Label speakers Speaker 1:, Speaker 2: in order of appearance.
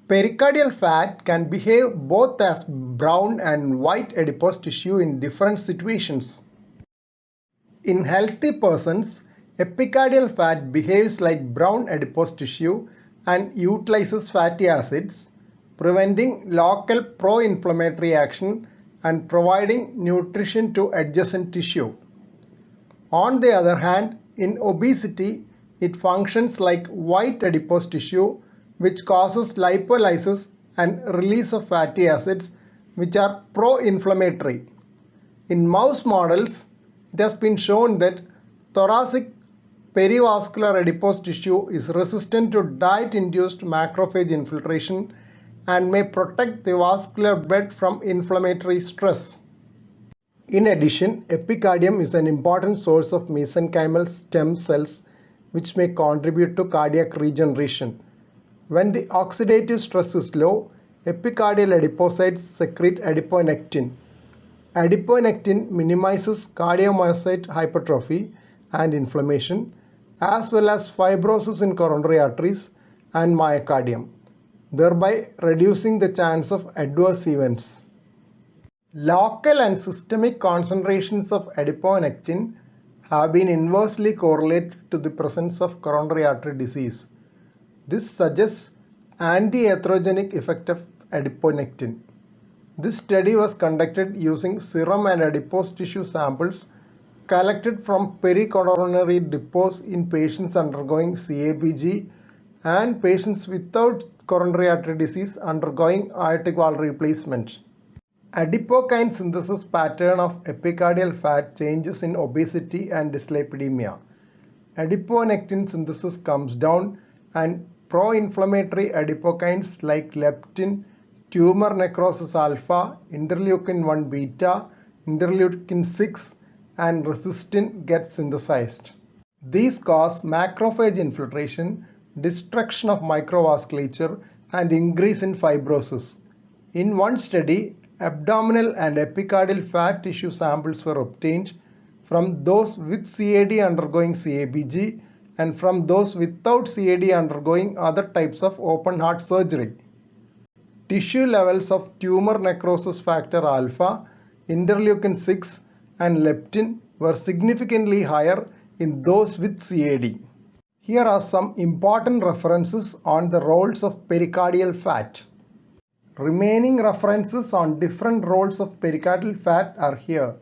Speaker 1: Pericardial fat can behave both as brown and white adipose tissue in different situations. In healthy persons, epicardial fat behaves like brown adipose tissue and utilizes fatty acids, preventing local pro-inflammatory action and providing nutrition to adjacent tissue. On the other hand, in obesity, it functions like white adipose tissue, which causes lipolysis and release of fatty acids, which are pro-inflammatory. In mouse models, it has been shown that thoracic perivascular adipose tissue is resistant to diet-induced macrophage infiltration and may protect the vascular bed from inflammatory stress. In addition, epicardium is an important source of mesenchymal stem cells which may contribute to cardiac regeneration. When the oxidative stress is low, epicardial adipocytes secrete adiponectin. Adiponectin minimizes cardiomyocyte hypertrophy and inflammation, as well as fibrosis in coronary arteries and myocardium, thereby reducing the chance of adverse events. Local and systemic concentrations of adiponectin have been inversely correlated to the presence of coronary artery disease. This suggests anti-atherogenic effect of adiponectin. This study was conducted using serum and adipose tissue samples collected from pericoronary depots in patients undergoing CABG and patients without coronary artery disease undergoing aortic valve replacement. Adipokine synthesis pattern of epicardial fat changes in obesity and dyslipidemia. Adiponectin synthesis comes down and pro-inflammatory adipokines like leptin, tumor necrosis alpha, interleukin-1 beta, interleukin-6 and resistin get synthesized. These cause macrophage infiltration, destruction of microvasculature and increase in fibrosis. In one study, abdominal and epicardial fat tissue samples were obtained from those with CAD undergoing CABG and from those without CAD undergoing other types of open heart surgery. Tissue levels of tumor necrosis factor alpha, interleukin-6 and leptin were significantly higher in those with CAD. Here are some important references on the roles of pericardial fat. Remaining references on different roles of pericardial fat are here.